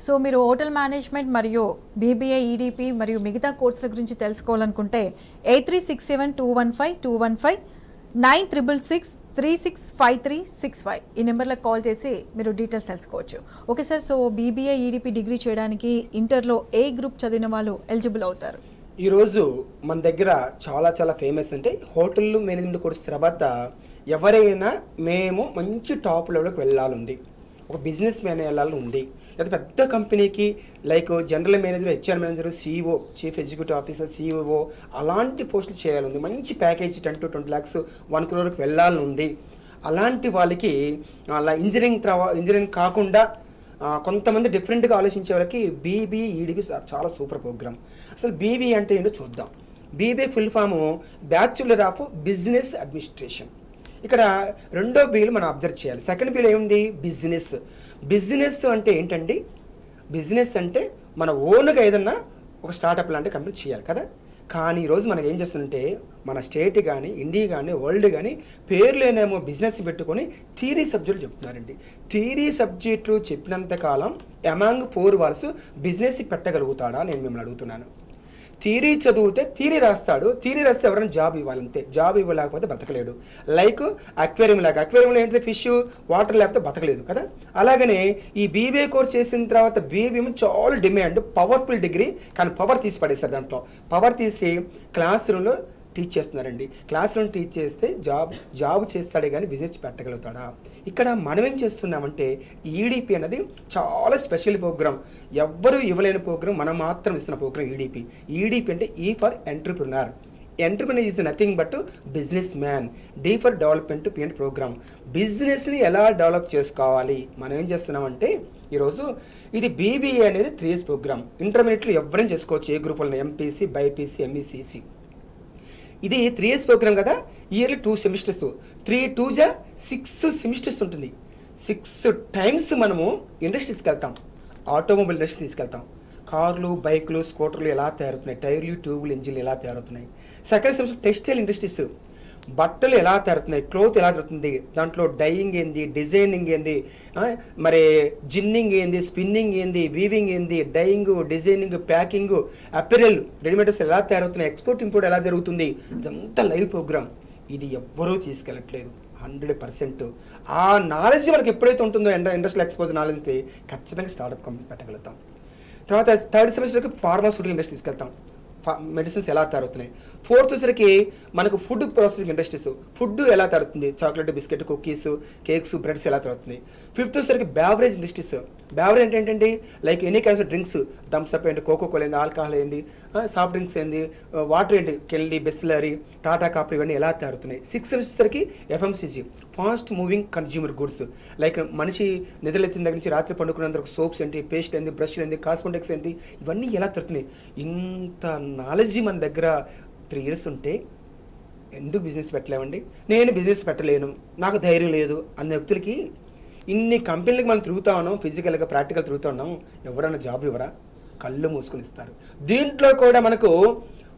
So మీరు hotel management మరియు BBA EDP మరియు మిగతా కోర్సుల గురించి తెలుసుకోవాలనుకుంటే 8367215215 9666365365 ఈ నెంబర్లకు కాల్ చేసి మీరు డీటెయిల్స్ తెలుసుకోవచ్చు. Okay sir, so BBA EDP degree చేయడానికి ఇంటర్లో ఏ గ్రూప్ చదివిన వాళ్ళు ఎలిజిబుల్ అవుతారు? ఈరోజు మన దగ్గర చాలా ఫేమస్ అంటే హోటల్ మేనేజ్మెంట్ కోర్స్ తర్వాత ఎవరైనా మేము మంచి టాప్ లెవెల్కి వెళ్ళాలి, ఒక బిజినెస్ మ్యాన్ వెళ్ళాలని ఉంది, లేదా పెద్ద కంపెనీకి like general manager, HR manager, CEO, chief executive officer, CEO అలాంటి పోస్టులు చేయాలని, మంచి ప్యాకేజ్ 10 to 20 lakhs 1 crore వెళ్ళాలని ఉంది. అలాంటి వాళ్ళకి అలా ఇంజనీరింగ్ కాకుండా కొంతమంది డిఫరెంట్గా ఆలోచించే వాళ్ళకి బీబీఏ ఈడీపీ చాలా సూపర్ ప్రోగ్రామ్. అసలు బీబీఏ అంటే ఏంటో చూద్దాం. BBA full form bachelor of business administration. ఇక్కడ రెండో బీలు మనం అబ్జర్వ్ చేయాలి. సెకండ్ బీలో ఏముంది? బిజినెస్ అంటే ఏంటండి? బిజినెస్ అంటే మన ఓన్గా ఏదన్నా ఒక స్టార్టప్ లాంటి కంపెనీ చేయాలి కదా. కానీ ఈరోజు మనకి ఏం చేస్తుందంటే మన స్టేట్ కానీ ఇండియా కానీ వరల్డ్ కానీ పేర్లేనేమో బిజినెస్ పెట్టుకొని థియరీ సబ్జెక్టులు చెప్తున్నారండి. థియరీ సబ్జెక్టులు చెప్పినంత కాలం అమాంగ్ 4 walls బిజినెస్ పెట్టగలుగుతాడా నేను మిమ్మల్ని అడుగుతున్నాను. థియరీ చదివితే థియరీ రాస్తాడు, థియరీ రాస్తే ఎవరైనా జాబ్ ఇవ్వాలంతే, జాబ్ ఇవ్వలేకపోతే బతకలేడు. లైక్ అక్వేరియంలో ఏంటంటే ఫిష్ వాటర్ లేకపోతే బతకలేదు కదా. అలాగనే ఈ బీబీఏ కోర్స్ చేసిన తర్వాత బీబీఏ చాలా డిమాండ్, పవర్ఫుల్ డిగ్రీ, కానీ పవర్ తీసి పడేస్తారు. దాంట్లో పవర్ తీసి క్లాస్ రూమ్లో టీచ్ చేస్తున్నారండి. క్లాస్ రూమ్ టీచ్ చేస్తే జాబ్ చేస్తాడే కానీ బిజినెస్ పెట్టగలుగుతాడా? ఇక్కడ మనం ఏం చేస్తున్నామంటే ఈడీపీ అనేది చాలా స్పెషల్ ప్రోగ్రామ్, ఎవ్వరూ ఇవ్వలేని ప్రోగ్రామ్, మనం మాత్రం ఇస్తున్న ప్రోగ్రామ్ ఈడీపీ. ఈడీపీ అంటే E for entrepreneur. Entrepreneur is nothing but businessman. D for development, P అంటే ప్రోగ్రామ్. బిజినెస్ని ఎలా డెవలప్ చేసుకోవాలి మనం ఏం చేస్తున్నామంటే ఈరోజు ఇది బీబీఏ అనేది 3 years ప్రోగ్రామ్. ఇంటర్మీడియట్లో ఎవరైనా చేసుకోవచ్చు, ఏ గ్రూప్ వల్ల, ఎంపీసీ, బైపీసీ, ఎంఈసీసీ. ఇది 3 years ప్రోగ్రామ్ కదా. ఇయర్లీ 2 semesters, 3 2s 6 semesters ఉంటుంది. 6 times మనము ఇండస్ట్రీస్కి వెళ్తాం, ఆటోమొబైల్ ఇండస్ట్రీ తీసుకెళ్తాం. కార్లు, బైకులు, స్కూటర్లు ఎలా తయారవుతున్నాయి, టైర్లు, ట్యూబులు, ఇంజిన్లు ఎలా తయారవుతున్నాయి. సెకండ్ సెమిస్టర్ టెక్స్టైల్ ఇండస్ట్రీస్, బట్టలు ఎలా తయారవుతున్నాయి, క్లోత్ ఎలా తయారవుతుంది, దాంట్లో డైయింగ్ ఏంది, డిజైనింగ్ ఏంది, మరి జిన్నింగ్ ఏంది, స్పిన్నింగ్ ఏంది, వీవింగ్ ఏంది, dyeing, designing, packing, apparel, readymades ఎలా తయారవుతున్నాయి, ఎక్స్పోర్ట్ ఇంపోర్ట్ ఎలా జరుగుతుంది. ఇదంతా లైవ్ ప్రోగ్రామ్. ఇది ఎవ్వరూ తీసుకెళ్ళట్లేదు 100%. ఆ నాలెడ్జ్ మనకి ఎప్పుడైతే ఉంటుందో ఇండస్ట్రియల్ ఎక్స్పోజ్ నాలెడ్జ్ ఖచ్చితంగా స్టార్టప్ కంపెనీ పెట్టగలుగుతాం. తర్వాత 3rd సెమిస్టర్కి ఫార్మాస్యూటికల్ ఇండస్ట్రీ తీసుకెళ్తాం, మెడిసిన్స్ ఎలా తయారవుతున్నాయి. 4th వచ్చరికి మనకు ఫుడ్ ప్రాసెసింగ్ ఇండస్ట్రీస్, ఫుడ్ ఎలా తయారవుతుంది, chocolate, biscuit, cookies, cakes, breads ఎలా తయారవుతున్నాయి. 5th వచ్చరికి బ్యావరేజ్ ఇండస్ట్రీస్. బ్యావరేజ్ అంటే ఏంటండి, like any kinds of drinks, Thums Up ఏంటి, కోకోకోలా ఏంది, ఆల్కహాల్ ఏంది, సాఫ్ట్ డ్రింక్స్ ఏంది, వాటర్ ఏంటి, కెల్డీ, బిస్లరీ, టాటా కాపీ, ఇవన్నీ ఎలా తయారవుతున్నాయి. 6th వచ్చేసరికి FMCG, fast moving consumer goods. Like మనిషి నిద్రలేచిన దగ్గర నుంచి రాత్రి పండుకున్నందుకు సోప్స్ ఏంటి, పేస్ట్ ఏంటి, బ్రష్ ఏంటి, కాస్మెటిక్స్ ఏంటి, ఇవన్నీ ఎలా తయారవుతున్నాయి. ఇంత నాలెడ్జ్ మన దగ్గర 3 years ఉంటే ఎందుకు బిజినెస్ పెట్టలేమండి? నేను బిజినెస్ పెట్టలేను, నాకు ధైర్యం లేదు అన్న వ్యక్తులకి ఇన్ని కంపెనీలకు మనం తిరుగుతా ఉన్నాం, ఫిజికల్గా ప్రాక్టికల్ తిరుగుతూ ఉన్నాం, ఎవరైనా జాబ్ ఇవ్వరా? కళ్ళు మూసుకొని ఇస్తారు. దీంట్లో కూడా మనకు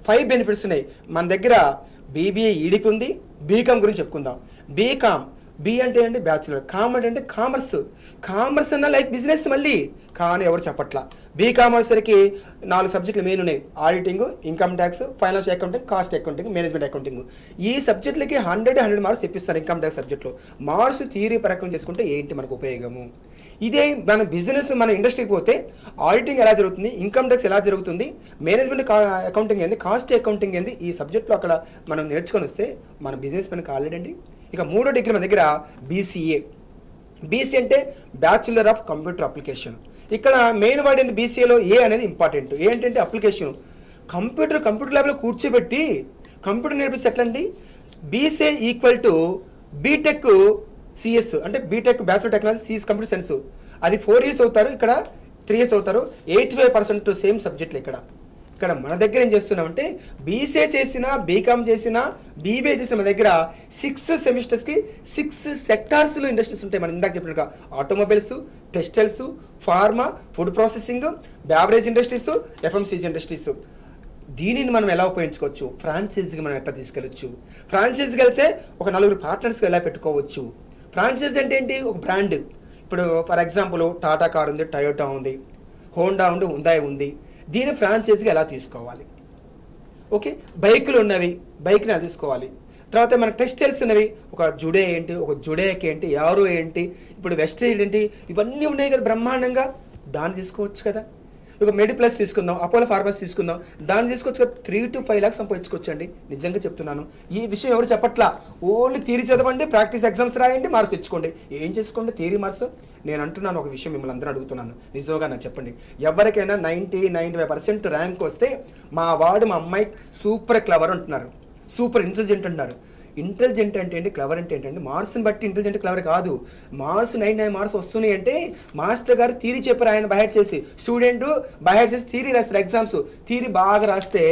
5 benefits ఉన్నాయి. మన దగ్గర బీబీఏ ఈడీపీ ఉంది. బీకామ్ గురించి చెప్పుకుందాం. బీకామ్, బి అంటే ఏంటి బ్యాచులర్, కామ్ అంటే కామర్స్ అన్న లైక్ బిజినెస్ మళ్ళీ, కానీ ఎవరు చెప్పట్లా. బీకామర్సరికి 4 సబ్జెక్టులు మెయిన్ ఉన్నాయి: auditing, income tax, financial accounting, cost accounting, management accounting. ఈ సబ్జెక్టులకి 100 మార్క్స్ తెప్పిస్తారు ఇన్కమ్ ట్యాక్స్ సబ్జెక్టులో. మార్క్స్ థియరీ పరకం చేసుకుంటే ఏంటి మనకు ఉపయోగము? ఇదే మన బిజినెస్, మన ఇండస్ట్రీకి పోతే ఆడిటింగ్ ఎలా జరుగుతుంది, ఇన్కమ్ ట్యాక్స్ ఎలా జరుగుతుంది, మేనేజ్మెంట్ అకౌంటింగ్ ఏంది, కాస్ట్ అకౌంటింగ్ ఏంది, ఈ సబ్జెక్టులో అక్కడ మనం నేర్చుకొని వస్తే మన బిజినెస్ పని కాలేడండి. ఇక 3వ డిగ్రీ మన దగ్గర బీసీఏ. బీసీ అంటే బ్యాచులర్ ఆఫ్ కంప్యూటర్ అప్లికేషన్. ఇక్కడ మెయిన్ వర్డ్ ఏంటి బీసీఏలో? ఏ అనేది ఇంపార్టెంట్. ఏంటంటే అప్లికేషన్. కంప్యూటర్ ల్యాబ్లో కూర్చోబెట్టి కంప్యూటర్ నేర్పిస్తే ఎట్లండి? BCA equal to B Tech CS, అంటే B Tech bachelor technology, CS computer science. అది 4 years అవుతారు, ఇక్కడ 3 years అవుతారు. 85% సేమ్ సబ్జెక్టులు. ఇక్కడ మన దగ్గర ఏం చేస్తున్నామంటే బీసీఏ చేసినా, బీకామ్ చేసినా, బీబీఏ చేసిన మన దగ్గర 6 సెమిస్టర్స్కి 6 సెక్టార్స్లో ఇండస్ట్రీస్ ఉంటాయి. మనం ఇందాక చెప్పినట్టుగా automobiles, textiles, pharma, food processing, beverage industries, FMCG industries. దీనిని మనం ఎలా ఉపయోగించుకోవచ్చు? ఫ్రాంచైజీకి మనం ఎట్లా తీసుకెళ్ళచ్చు? ఫ్రాంచైజీకి వెళ్తే ఒక 4 పార్ట్నర్స్కి ఎలా పెట్టుకోవచ్చు? ఫ్రాంచైజీ అంటే ఏంటి? ఒక బ్రాండ్. ఇప్పుడు ఫర్ ఎగ్జాంపుల్ టాటా కార్ ఉంది, టయోటా ఉంది, హోండా ఉండి హుందాయ్ ఉంది, దీని ఫ్రాంచైజీగా ఎలా తీసుకోవాలి? ఓకే, బైకులు ఉన్నవి, బైక్ని ఎలా తీసుకోవాలి? తర్వాత మనకు టెక్స్టైల్స్ ఉన్నవి, ఒక జుడే ఏంటి, ఒక జుడేక్ ఏంటి, యారో ఏంటి, ఇప్పుడు వెస్టేజ్ ఏంటి, ఇవన్నీ ఉన్నాయి కదా బ్రహ్మాండంగా, దాన్ని తీసుకోవచ్చు కదా. ఒక మెడిప్లస్ తీసుకుందాం, అపోలో ఫార్మసీ తీసుకుందాం, దాన్ని తీసుకోవచ్చు కదా. 3 to 5 lakhs సంపాదించుకోవచ్చు అండి. నిజంగా చెప్తున్నాను, ఈ విషయం ఎవరు చెప్పట్లా. ఓన్లీ థియరీ చదవండి, ప్రాక్టీస్ ఎగ్జామ్స్ రాయండి, మార్క్స్ తెచ్చుకోండి. ఏం చేసుకోండి థియరీ మార్క్స్? నేను అంటున్నాను ఒక విషయం, మిమ్మల్ని అందరూ అడుగుతున్నాను, నిజంగా నాకు చెప్పండి. ఎవరికైనా 90-95% ర్యాంక్ వస్తే మా వాడు మా అమ్మాయి సూపర్ క్లవర్ అంటున్నారు, సూపర్ ఇంటెలిజెంట్ అంటున్నారు. ఇంటెలిజెంట్ అంటే ఏంటి, క్లవర్ అంటే ఏంటంటే మార్క్స్ని బట్టి ఇంటెలిజెంట్ క్లవర్ కాదు. మార్క్స్ 99 మార్క్స్ వస్తున్నాయి అంటే మాస్టర్ గారు థీరీ చెప్పారు, ఆయన బైహెడ్ చేసి, స్టూడెంట్ బైహెడ్ చేసి థీరీ రాస్తారు. ఎగ్జామ్స్ థీరీ బాగా రాస్తే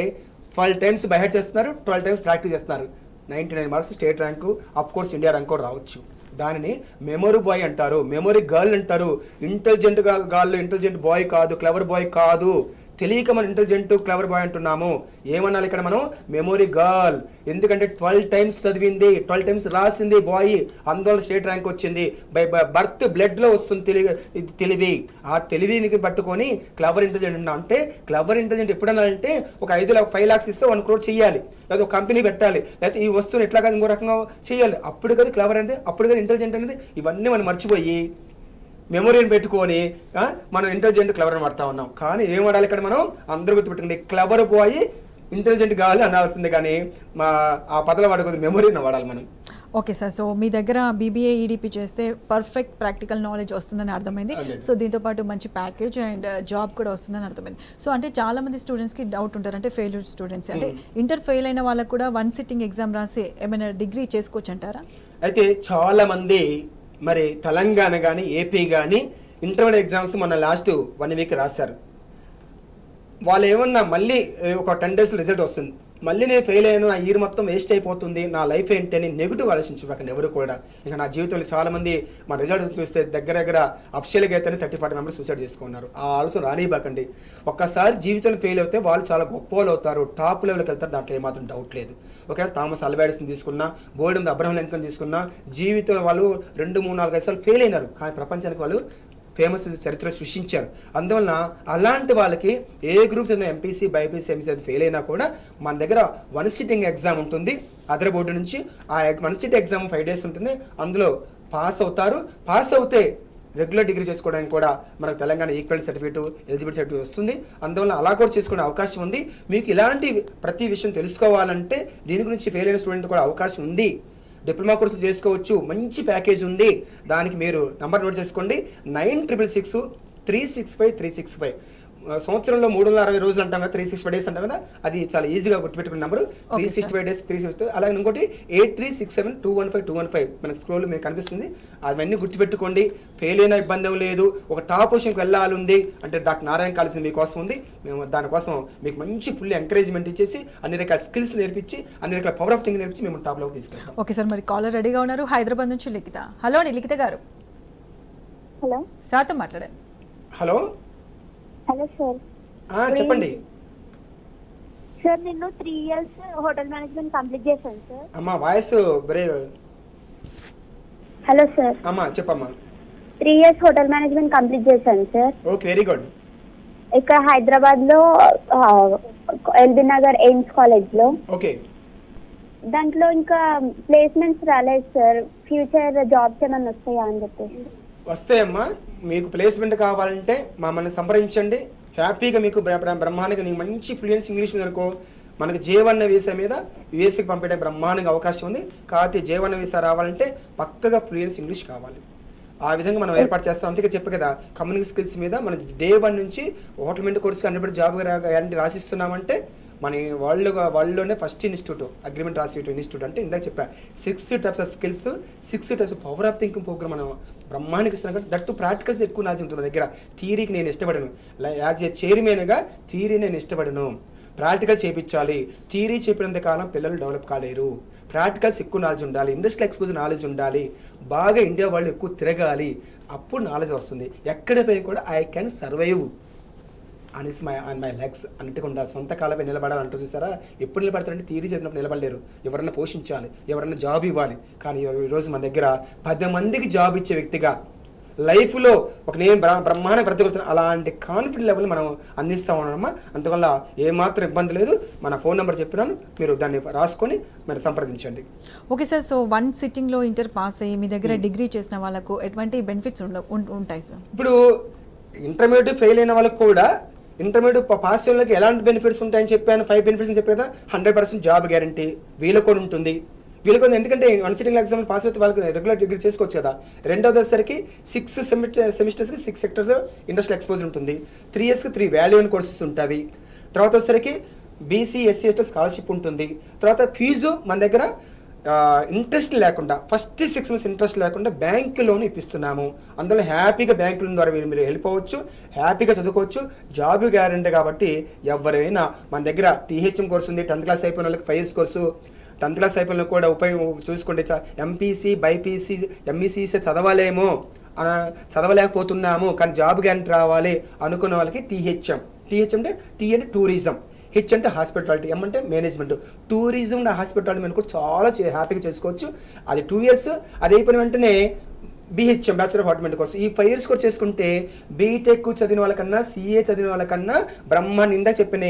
12 times బైహెడ్ చేస్తున్నారు, 12 times ప్రాక్టీస్ చేస్తున్నారు. 99 marks state rank, of course India rank కూడా రావచ్చు. దానిని మెమొరీ బాయ్ అంటారు, మెమొరీ గర్ల్ అంటారు. ఇంటెలిజెంట్ గర్ల్ ఇంటెలిజెంట్ బాయ్ కాదు, క్లవర్ బాయ్ కాదు. తెలియక మనం ఇంటెలిజెంట్ క్లవర్ బాయ్ అంటున్నాము. ఏమన్నాలి ఇక్కడ మనం? Memory girl. ఎందుకంటే 12 times చదివింది, 12 times రాసింది బాయ్, అందువల్ల స్టేట్ ర్యాంక్ వచ్చింది. బై బర్త్ బ్లడ్లో వస్తుంది తెలివి. ఆ తెలివిని పట్టుకొని క్లవర్ ఇంటెలిజెంట్ అంటే, క్లవర్ ఇంటెలిజెంట్ ఎప్పుడన్నా అంటే ఒక 5 lakhs ఇస్తే 1 crore చేయాలి, లేదా ఒక కంపెనీ పెట్టాలి, లేకపోతే ఈ వస్తువుని ఎట్లా కాదు ఇంకో రకంగా చేయాలి. అప్పుడు కదా క్లవర్ అనేది, అప్పుడు కదా ఇంటెలిజెంట్ అనేది. ఇవన్నీ మనం మర్చిపోయి మెమొరీని పెట్టుకొని మనం ఇంటెలిజెంట్ క్లవర్ అని వాడుతూ ఉన్నాం. కానీ ఏం వాడాలి ఇక్కడ మనం? అందరూ గుర్తుపెట్టుకోండి, క్లవర్ బాయ్ ఇంటెలిజెంట్ కావాలి అనాల్సిందే, కానీ ఆ పదల వాడుకోదు, మెమొరీని వాడాలి మనం. ఓకే సార్, సో మీ దగ్గర బీబీఏ ఈడీపీ చేస్తే పర్ఫెక్ట్ ప్రాక్టికల్ నాలెడ్జ్ వస్తుందని అర్థమైంది. సో దీంతోపాటు మంచి ప్యాకేజ్ అండ్ జాబ్ కూడా వస్తుందని అర్థమైంది. సో అంటే చాలామంది స్టూడెంట్స్కి డౌట్ ఉంటారు, అంటే ఫెయిల్యూర్ స్టూడెంట్స్, అంటే ఇంటర్ ఫెయిల్ అయిన వాళ్ళకు కూడా 1 sitting ఎగ్జామ్ రాసి ఏమైనా డిగ్రీ చేసుకోవచ్చు అంటారా? అయితే చాలామంది మరి తెలంగాణ కానీ ఏపీ కానీ ఇంటర్మీడియట్ ఎగ్జామ్స్ మొన్న లాస్ట్ 1 week రాశారు. వాళ్ళు ఏమన్నా మళ్ళీ ఒక 10 days రిజల్ట్ వస్తుంది, మళ్ళీ నేను ఫెయిల్ అయ్యాను, నా ఇయర్ మొత్తం వేస్ట్ అయిపోతుంది, నా లైఫ్ ఏంటి అని నెగిటివ్ ఆలోచించకండి ఎవరు కూడా. ఇంకా నా జీవితంలో చాలామంది మా రిజల్ట్ చూస్తే దగ్గర అఫిషియల్గా అయితేనే 30-40 members సూసైడ్ చేసుకున్నారు. ఆ ఆలోచన రానివ్వకండి. ఒక్కసారి జీవితంలో ఫెయిల్ అవుతే వాళ్ళు చాలా గొప్ప వాళ్ళు అవుతారు, టాప్ లెవెల్కి వెళ్తారు, దాంట్లో ఏమాత్రం డౌట్ లేదు. ఒకవేళ థామస్ అల్వా ఎడిసన్ తీసుకున్నా, బోల్డ్ మంది అబ్రహం లింకన్ తీసుకున్నా, జీవితం వాళ్ళు 2-3-4 సార్లు ఫెయిల్ అయినారు, కానీ ప్రపంచానికి వాళ్ళు ఫేమస్ చరిత్ర సృష్టించారు. అందువలన అలాంటి వాళ్ళకి ఏ గ్రూప్ చదివిన ఎంపీసీ, బైపీసీ, ఎంసీ అది ఫెయిల్ అయినా కూడా మన దగ్గర 1 sitting ఎగ్జామ్ ఉంటుంది అదర్ బోర్డు నుంచి. ఆ 1 sitting ఎగ్జామ్ 5 days ఉంటుంది, అందులో పాస్ అవుతారు. పాస్ అవుతే రెగ్యులర్ డిగ్రీ చేసుకోవడానికి కూడా మనకు Telangana equal certificate, eligibility certificate వస్తుంది. అందువల్ల అలా కూడా చేసుకునే అవకాశం ఉంది. మీకు ఇలాంటి ప్రతి విషయం తెలుసుకోవాలంటే దీని గురించి ఫెయిల్ అయిన స్టూడెంట్ కూడా అవకాశం ఉంది. డిప్లొమా కోర్సు చేసుకోవచ్చు, మంచి ప్యాకేజ్ ఉంది. దానికి మీరు నంబర్ నోట్ చేసుకోండి, 9666 365 365. సంవత్సరంలో 360 రోజులు అంటాం కదా, 365 days అంటాం కదా, అది చాలా ఈజీగా గుర్తుపెట్టుకున్న నెంబరు 365 days 365. అలాగే ఇంకోటి 8367215215 మనకు స్క్రోల్ మీకు కనిపిస్తుంది. అవన్నీ గుర్తుపెట్టుకోండి. ఫెయిల్ అయిన ఇబ్బంది లేదు. ఒక టాప్ పొజిషన్కి వెళ్ళాలి ఉంది అంటే డాక్టర్ నారాయణ కాలేజ్ మీకోసం ఉంది. మేము దానికోసం మీకు మంచి ఫుల్ ఎంకరేజ్మెంట్ ఇచ్చేసి అన్ని రకాల స్కిల్స్ నేర్పించి, అన్ని రకాల పవర్ ఆఫ్ థింకింగ్ నేర్పించి మేము టాప్ లెవెల్కి తీసుకెళ్తాం. ఓకే సార్, మరి కాలర్ రెడీగా ఉన్నారు, హైదరాబాద్ నుంచి లిఖిత. హలో అండి లిఖిత గారు. హలో సార్తో మాట్లాడండి. Hello hello sir. చెప్పండి సార్, నేను 3 years హోటల్ మేనేజ్మెంట్ కంప్లీట్ చేశాను సార్. అమ్మా వాయిస్ బ్రేక్. Hello sir. అమ్మా చెప్పమ్మా. 3 years హోటల్ మేనేజ్మెంట్ కంప్లీట్ చేశాను సార్. Okay, very good. ఇక్కడ హైదరాబాద్ లో ఎల్బీ నగర్ ఎయిమ్స్ కాలేజ్ లో. ఓకే, దాంట్లో ఇంకా ప్లేస్మెంట్స్ రాలేదు సార్. ఫ్యూచర్ జాబ్స్ ఏమైనా వస్తాయా అని చెప్పేసి. వస్తాయమ్మా. మీకు ప్లేస్మెంట్ కావాలంటే మమ్మల్ని సంప్రదించండి. హ్యాపీగా మీకు బ్రహ్మాండంగా నీకు మంచి ఫ్లూయెన్స్ ఇంగ్లీష్ ఉందనుకో, మనకు J1 వీసా మీద యూఎస్కి పంపేయడానికి బ్రహ్మాండంగా అవకాశం ఉంది. కాబట్టి J1 వీసా రావాలంటే పక్కగా ఫ్లూయెన్స్ ఇంగ్లీష్ కావాలి. ఆ విధంగా మనం ఏర్పాటు చేస్తాం. అందుకే చెప్పే కదా, కమ్యూనికేషన్ స్కిల్స్ మీద మనం Day 1 నుంచి హోటల్ మెంట్ కోర్సుకి 100% జాబ్ గ్యారంటీ రాసిస్తున్నామంటే మన వాళ్ళలోనే ఫస్ట్ ఇన్స్టిట్యూట్ అగ్రిమెంట్ రాసే ఇన్స్టిట్యూట్. అంటే ఇందాక చెప్పా 6 types of skills, 6 types of power of thinking programme మనం బ్రహ్మాండంగా ఇస్తున్నాం. కాబట్టి దట్టు ప్రాక్టికల్స్ ఎక్కువ నాలెడ్జ్ ఉంటుంది నా దగ్గర. థియరీకి నేను ఇష్టపడను, యాజ్ ఏ చైర్మన్గా థియరీ నేను ఇష్టపడను. ప్రాక్టికల్ చేయించాలి. థియరీ చెప్పినంత కాలం పిల్లలు డెవలప్ కాలేరు. ప్రాక్టికల్స్ ఎక్కువ నాలెడ్జ్ ఉండాలి, ఇండస్ట్రియల్ ఎక్స్పోజర్ నాలెడ్జ్ ఉండాలి, బాగా ఇండియా వాళ్ళు ఎక్కువ తిరగాలి, అప్పుడు నాలెడ్జ్ వస్తుంది. ఎక్కడ పోయి కూడా ఐ క్యాన్ సర్వైవ్ అనేసి మై లెగ్స్ అన్నట్టుగా ఉండాలి. సొంత కాలపై నిలబడాలంటూ చూసారా, ఎప్పుడు నిలబడతారంటే థియరీ చదివినప్పుడు నిలబడలేరు. ఎవరన్నా పోషించాలి, ఎవరన్నా జాబ్ ఇవ్వాలి. కానీ ఈరోజు మన దగ్గర 10 మందికి జాబ్ ఇచ్చే వ్యక్తిగా లైఫ్లో ఒక నేను బ్రహ్మాండ బ్రతకగలుగుతాను అలాంటి కాన్ఫిడెంట్ లెవెల్ మనం అందిస్తూ ఉన్నామమ్మా. అందువల్ల ఏమాత్రం ఇబ్బంది లేదు. మన ఫోన్ నెంబర్ చెప్పినాను, మీరు దాన్ని రాసుకొని మీరు సంప్రదించండి. Okay sir. సో 1 సిట్టింగ్లో ఇంటర్ పాస్ అయ్యి మీ దగ్గర డిగ్రీ చేసిన వాళ్ళకు ఎటువంటి బెనిఫిట్స్ ఉంటాయి సార్? ఇప్పుడు ఇంటర్మీడియట్ ఫెయిల్ అయిన వాళ్ళకి కూడా ఇంటర్మీడియట్ పాస్ అయిన వాళ్ళకి ఎలాంటి బెనిఫిట్స్ ఉంటాయని చెప్పాను, 5 బెనిఫిట్స్ అని చెప్పేదా. 100% జాబ్ గ్యారంటీ వీళ్ళకు కూడా ఉంటుంది. వీళ్ళకి ఎందుకంటే 1 సిట్టింగ్ ఎగ్జామ్ పాస్ అయితే వాళ్ళకి రెగ్యులర్ డిగ్రీ చేసుకోవచ్చు కదా. రెండోది వచ్చేసరికి 6 సెమిస్టర్స్కి 6 సెక్టర్స్ ఇండస్ట్రియల్ ఎక్స్పోజర్ ఉంటుంది. 3 ఇయర్స్కి 3 వాల్యూ అండ్ కోర్సెస్ ఉంటాయి. తర్వాత వచ్చేసరికి బీసీ ఎస్సీ ఎస్టీ స్కాలర్షిప్ ఉంటుంది. తర్వాత ఫీజు మన దగ్గర ఇంట్రెస్ట్ లేకుండా ఫస్ట్ 6 months ఇంట్రెస్ట్ లేకుండా బ్యాంక్ లోన్ ఇప్పిస్తున్నాము. అందులో హ్యాపీగా బ్యాంక్ లోన్ ద్వారా మీరు వెళ్ళిపోవచ్చు, హ్యాపీగా చదువుకోవచ్చు. జాబ్ గ్యారెంటీ కాబట్టి ఎవరైనా మన దగ్గర టీహెచ్ఎం కోర్సు ఉంది. 10th క్లాస్ అయిపోయిన వాళ్ళకి 5 years కోర్సు, 10th క్లాస్ అయిపోయిన కూడా చూసుకుంటే ఎంపీసీ బైపీసీ ఎంఈసీసీ చదవలేకపోతున్నాము కానీ జాబ్ గ్యారెంటీ రావాలి అనుకున్న వాళ్ళకి టీహెచ్ఎం అంటే టీ అంటే టూరిజం, హెచ్ అంటే హాస్పిటాలిటీ, ఎం అంటే మేనేజ్మెంట్. టూరిజం అండ్ హాస్పిటాలిటీ మేము కూడా చాలా హ్యాపీగా చేసుకోవచ్చు. అది 2 years. అది అయిపోయిన వెంటనే BHM బ్యాచులర్ ఆఫ్ హార్టిమెంట్ కోర్స్ ఈ 5 years కూడా చేసుకుంటే బీటెక్ చదివిన వాళ్ళకన్నా CA చదివిన వాళ్ళకన్నా బ్రహ్మాండ ఇందాక చెప్పిన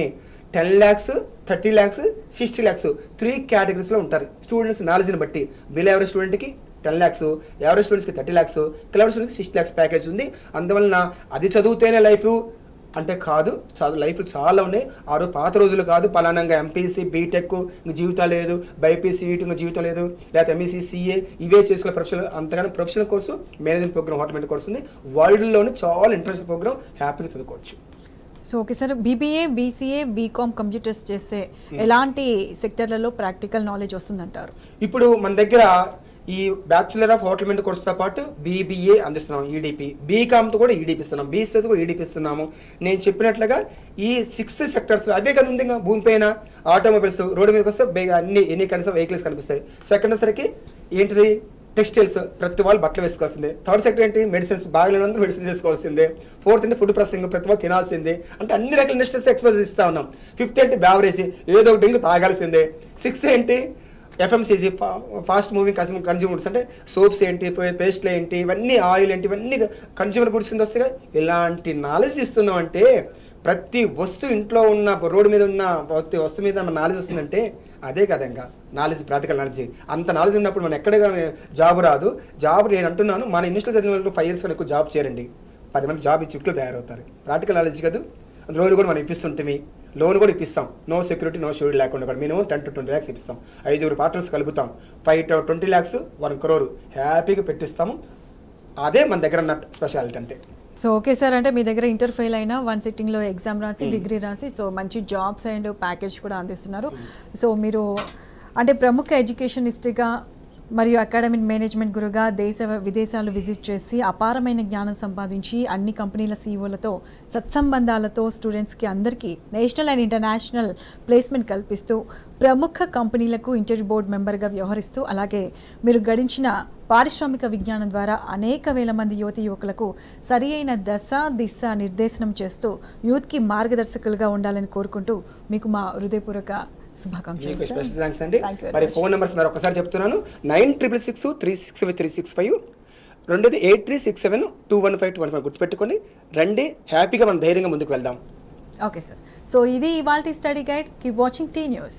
10 lakhs, 30 lakhs, 60 lakhs 3 categories ఉంటారు స్టూడెంట్స్ నాలెడ్జ్ని బట్టి. బిలో ఎవరేజ్ స్టూడెంట్కి 10 lakhs, ఎవరేజ్ స్టూడెంట్స్కి 30 lakhs, క్లవర్ స్టూడెంట్స్కి 60 lakhs ప్యాకేజ్ ఉంది. అందువలన అది చదివితేనే లైఫ్ అంటే కాదు, లైఫ్లు చాలా ఉన్నాయి. పాత రోజులు కాదు పలానంగా ఎంపీసీ బీటెక్ ఇంక జీవితం లేదు, బైపీసీ ఇంక జీవితం లేదు, లేకపోతే ఎంఈసీ CA ఇవే చేసుకునే ప్రొఫెషనల్ అంతగానో ప్రొఫెషనల్ కోర్సు మేనేజ్మెంట్ ప్రోగ్రామ్ హార్టిమెంట్ కోర్సు ఉంది. వరల్డ్లోనే చాలా ఇంట్రెస్ట్ ప్రోగ్రామ్ హ్యాపీగా చదువుకోవచ్చు. So okay sir, BBA, BCA, BCom computers చేస్తే ఎలాంటి సెక్టర్లలో ప్రాక్టికల్ నాలెడ్జ్ వస్తుందంటారు? ఇప్పుడు మన దగ్గర ఈ బ్యాచులర్ ఆఫ్ హోటల్ కోర్సుతో పాటు BBA అందిస్తున్నాం, EDP, BComతో కూడా EDP ఇస్తున్నాం, BCతో కూడా EDP ఇస్తున్నాము. నేను చెప్పినట్లుగా ఈ 6 sectors అవే కదా ఉంది. ఇంకా భూమిపైన ఆటోమొబైల్స్ రోడ్డు మీదకి వస్తే ఎన్ని కనీసం వెహికల్స్ కనిపిస్తాయి. సెకండ్ సరికి ఏంటిది టెక్స్టైల్స్, ప్రతి వాళ్ళు బట్టలు వేసుకోవాల్సిందే. థర్డ్ సెక్టర్ ఏంటి మెడిసిన్స్, బాగాలేనందరూ మెడిసిన్స్ చేసుకోవాల్సిందే. ఫోర్త్ అంటే ఫుడ్ ప్రాసెసింగ్, ప్రతి వాళ్ళు తినాల్సిందే. అంటే అన్ని రకాల ఇండస్ట్రీస్ ఎక్స్పోజ్ ఇస్తూ ఉన్నాం. ఫిఫ్త్ ఏంటి బ్యావరేజ్, ఏదో ఒకటి డ్రింక్ తాగాల్సిందే. సిక్స్త్ ఏంటి FMCG ఫాస్ట్ మూవింగ్ కన్జ్యూమర్స్, అంటే సోప్స్ ఏంటి, పేస్ట్లు ఏంటి, ఇవన్నీ ఆయిల్ ఏంటి, ఇవన్నీ కన్జ్యూమర్ గుడ్స్ కింద వస్తాయి. ఇలాంటి నాలెడ్జ్ ఇస్తున్నాం అంటే ప్రతి వస్తువు ఇంట్లో ఉన్న రోడ్డు మీద ఉన్న ప్రతి వస్తువు మీద మన నాలెడ్జ్ వస్తుందంటే అదే కదా ఇంకా నాలెడ్జ్, ప్రాక్టికల్ నాలెడ్జ్. అంత నాలెడ్జ్ ఉన్నప్పుడు మనం ఎక్కడ జాబ్ రాదు. జాబ్ నేను అంటున్నాను మన ఇండస్ట్రీలో చదివిన వాళ్ళకి 5 years కన్నా ఎక్కువ జాబ్ చేయరండి. 10 మంది జాబ్ ఇచ్చి తయారవుతారు. ప్రాక్టికల్ నాలెడ్జ్ కదా. లోన్ కూడా మనం ఇప్పిస్తుంటే లోన్ కూడా ఇప్పిస్తాం. నో సెక్యూరిటీ నో షూరిటీ లేకుండా కూడా మినిమం 10 to 20 lakhs ఇప్పిస్తాం. 5 పార్ట్నర్స్ కలుపుతాం. 5 to 20 lakhs 1 crore హ్యాపీగా పెట్టిస్తాము. అదే మన దగ్గర ఉన్న స్పెషాలిటీ అంతే. సో ఓకే సార్, అంటే మీ దగ్గర ఇంటర్ ఫెయిల్ అయినా 1 సిట్టింగ్లో ఎగ్జామ్ రాసి డిగ్రీ రాసి సో మంచి జాబ్స్ అండ్ ప్యాకేజ్ కూడా అందిస్తున్నారు. సో మీరు అంటే ప్రముఖ ఎడ్యుకేషనిస్ట్గా మరియు అకాడమిక్ మేనేజ్మెంట్ గురుగా దేశ విదేశాలు విజిట్ చేసి అపారమైన జ్ఞానం సంపాదించి అన్ని కంపెనీల CEOలతో సత్సంబంధాలతో స్టూడెంట్స్కి అందరికీ నేషనల్ అండ్ ఇంటర్నేషనల్ ప్లేస్మెంట్ కల్పిస్తూ ప్రముఖ కంపెనీలకు ఇంటర్వ్యూ బోర్డు మెంబర్గా వ్యవహరిస్తూ అలాగే మీరు గడించిన పారిశ్రామిక విజ్ఞానం ద్వారా అనేక వేల మంది యువకులకు సరి అయిన దిశ నిర్దేశనం చేస్తూ యూత్కి మార్గదర్శకులుగా ఉండాలని కోరుకుంటూ మీకు మా హృదయపూర్వక శుభాకాంక్షలు. స్పెషల్ థ్యాంక్స్ అండి. మరి ఫోన్ నెంబర్స్ మరి ఒకసారి చెప్తున్నాను. 9666366365, రెండోది 8367215215 గుర్తుపెట్టుకోండి. రండి, హ్యాపీగా మనం ధైర్యంగా ముందుకు వెళ్దాం. Okay sir. సో ఇది ఇవాల్టి study guide. Keep watching T News.